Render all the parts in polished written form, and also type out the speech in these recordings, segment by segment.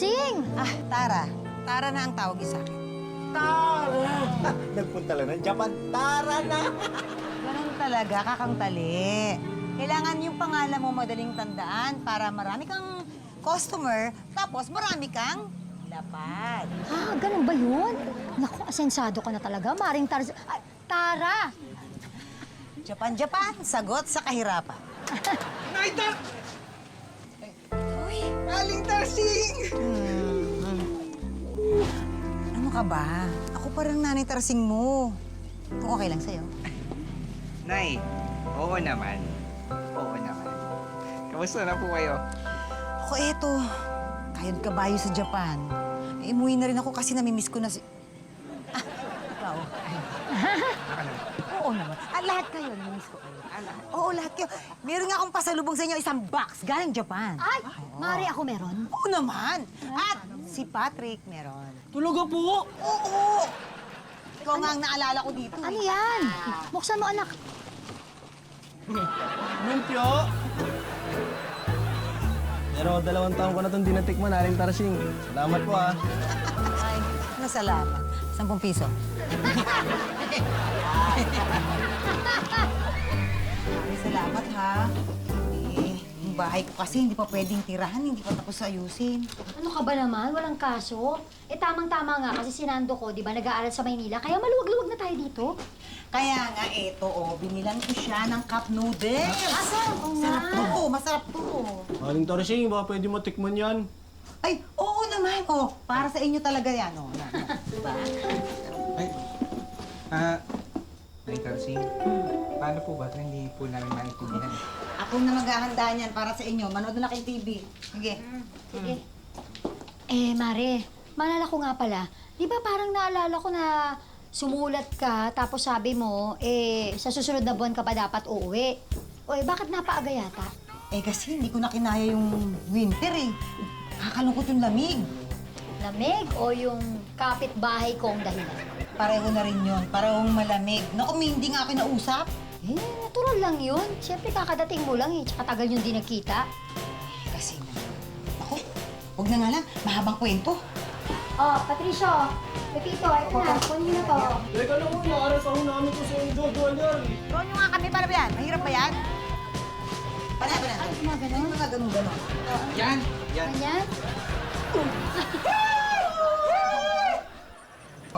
Tarsing! Tara. Tara na ang tawag sa akin. Tara! Nagpunta lang ng Japan. Tara na! Ganun talaga, kakang tali. Kailangan yung pangalan mo madaling tandaan para marami kang customer, tapos marami kang lapad. Ganun ba yun? Naku, asensado ka na talaga. Maring Tarsing. Tara! Japan, Japan, sagot sa kahirapan. Naita! Uy, Aling Tarsing! ano ka ba? Ako parang nanay Tarsing mo. Kung okay lang sa'yo. Nay, oo naman. Oo naman. Kamusta na po kayo? Ako eto, kayod kabayo sa Japan. Umuwi na rin ako kasi namimiss ko na si... Ikaw. Oo naman. Lahat kayo, namimiss ko kayo. Oo, lahat kayo. Meron nga akong pasalubong sa inyo, isang box galing Japan. Ay! Mari, ako meron. Oo naman. At si Patrick meron. Tuluga po! Oo! Ikaw nga ang naalala ko dito. Ano yan? Buksan mo, anak. Lumpio! Pero 2 taon ko na itong dinatikman, Aling Tarsing. Salamat po, ha. Ay, masalamat. 10 piso. Ay, salamat ha. Yung bahay ko kasi hindi pa pwedeng tirahan, hindi pa tapos ayusin. Ano ka ba naman? Walang kaso. Tamang-tama nga kasi sinando ko, di ba, nag-aaral sa Maynila, kaya maluwag-luwag na tayo dito. Kaya nga, eto, binilan ko siya ng cup noodles. Oo Sarap nga. to, masarap to. Aling Tarsing, baka pwede matikman yan. Ay, oo naman. Oh, para sa inyo talaga yan. Oh, diba? Ay, Nay Tarsing, paano po ba ito? Hindi po namin maintindihan. Ako na maghahanda niyan para sa inyo. Manood na kayo TV. Sige. Sige. Mare, maalala ko nga pala, di ba parang naalala ko na sumulat ka, tapos sabi mo, sa susunod na buwan ka pa dapat uuwi. Bakit napaaga yata? Kasi hindi ko na kinaya yung winter eh. Kakalungkot yung lamig. Lamig o yung kapitbahay ko ang dahilan? Pareho na rin yun. Parehong malamig. Naku, may hindi nga ako nausap. Natural lang yun. Siyempre, kakadating mo lang tsaka tagal yung di nagkita. Kasi na. Naku, huwag na nga lang. Mahabang kwento. Patricio, Pepito, ito na. Kunin niyo na to. Teka lang po, maaral pa ho namin po sa inyo, Jojo, yan. Ron nyo nga kami, para ba yan? Mahirap ba yan? Para ba yan? Mga ganon? Mga ganun-ganon. Yan! Yan! Ganyan?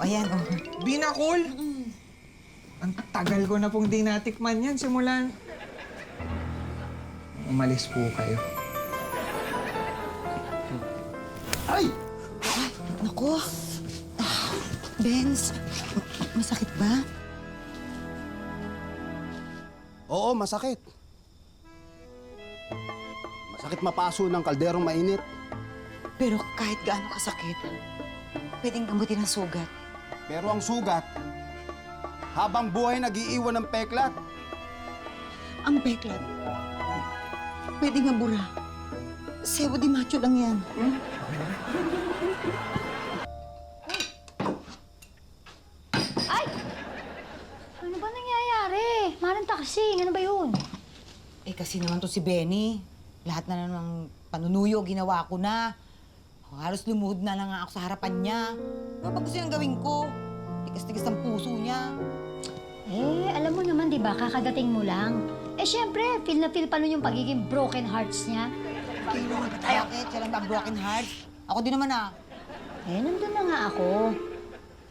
Ayan, oh. Binakol! Ang tagal ko na pong di natikman yan simulan. Umalis po kayo. Ay! Naku. Benz, masakit ba? Oo, masakit. Masakit mapaso ng kalderong mainit. Pero kahit gaano kasakit, pwedeng gamutin ang sugat. Pero ang sugat, habang buhay nag-iiwan ng peklat. Ang peklat, pwedeng mabura. Sebo di macho lang yan. Ay! Ano ba nangyayari? Marang taxi. Ano ba yun? Kasi naman to si Benny. Lahat na ng panunuyo, ginawa ko na. Halos lumuhod na lang ako sa harapan niya. Ano ba gusto niyang gawin ko? Tigas-tigas ang puso niya. Alam mo naman, di ba, kakadating mo lang. Siyempre, feel na feel pa nun yung pagiging broken hearts niya. Ay, okay, siya lang ba broken heart? Ako din naman ah. Nandun na nga ako.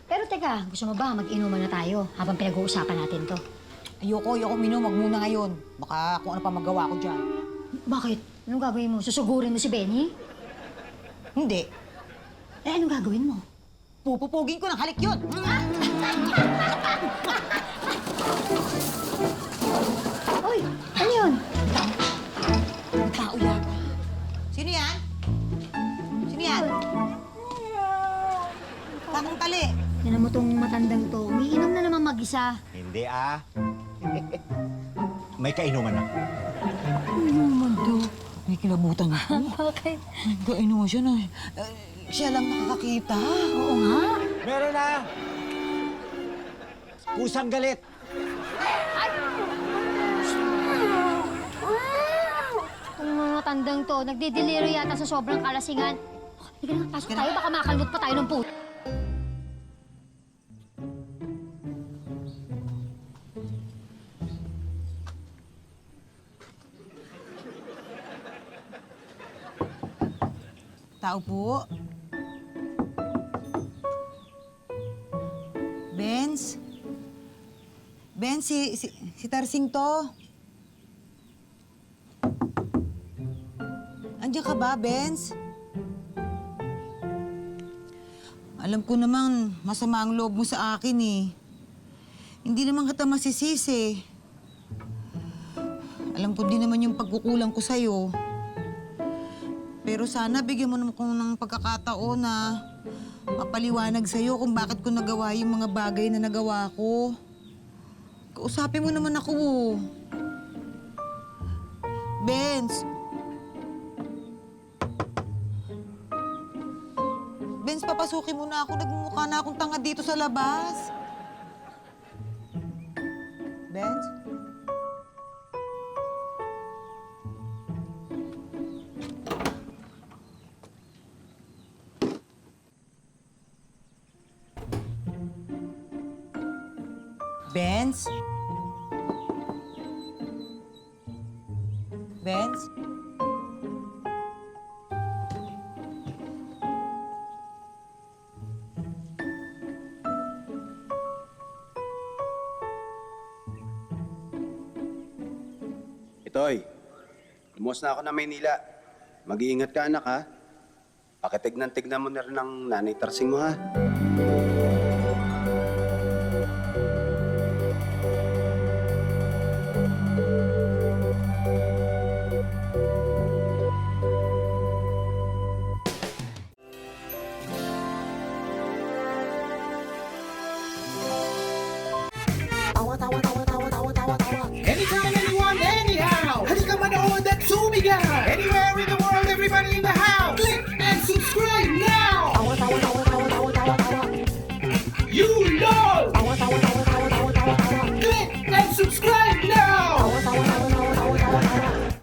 Pero teka, gusto mo ba mag-inuman na tayo habang pinag-uusapan natin to? Ayoko, minom. Wag muna ngayon. Baka kung ano pa magawa ko dyan. Bakit? Anong gagawin mo? Susugurin mo si Benny? Hindi. Anong gagawin mo? Pupupugin ko ng halik yun. Uy! Ano yun? Ang tao yata. Sino yan? Sino yan? Tamang tali. Yan mo tong matandang to. Umiinom na naman mag-isa. Hindi, May kainuman na. Ano naman to? May kilabutan ako. Bakit? Gaino mo siya na. Siya lang nakakakita. Oo nga. Meron na! Pusang galit! Itong mga matandang to, nagdideliro yata sa sobrang kalasingan. Sige na, pasok tayo. Baka makalmot pa tayo ng puto. Tao po. Benz? Benz, si Tarsing to. Andiyan ka ba, Benz? Alam ko naman, masama ang loob mo sa akin eh. Hindi naman kita masisisi. Alam ko din naman yung pagkukulang ko sa'yo. Pero sana bigyan mo naman ko ng pagkakataon na mapaliwanag sa'yo kung bakit ko nagawa yung mga bagay na nagawa ko. Kausapin mo naman ako. Benz. Benz, papasukin mo na ako. Nagmumukha na akong tanga dito sa labas. Benz? Benz? Benz? Itoy, lumuwas na ako na Maynila. Mag-iingat ka, anak, ha? Pakitignan-tignan mo na rin ang nanay Tarsing mo, ha? Anytime, anyone, anyhow. Halika manood at sumigaw. Anywhere in the world, everybody in the house. Click and subscribe now. You know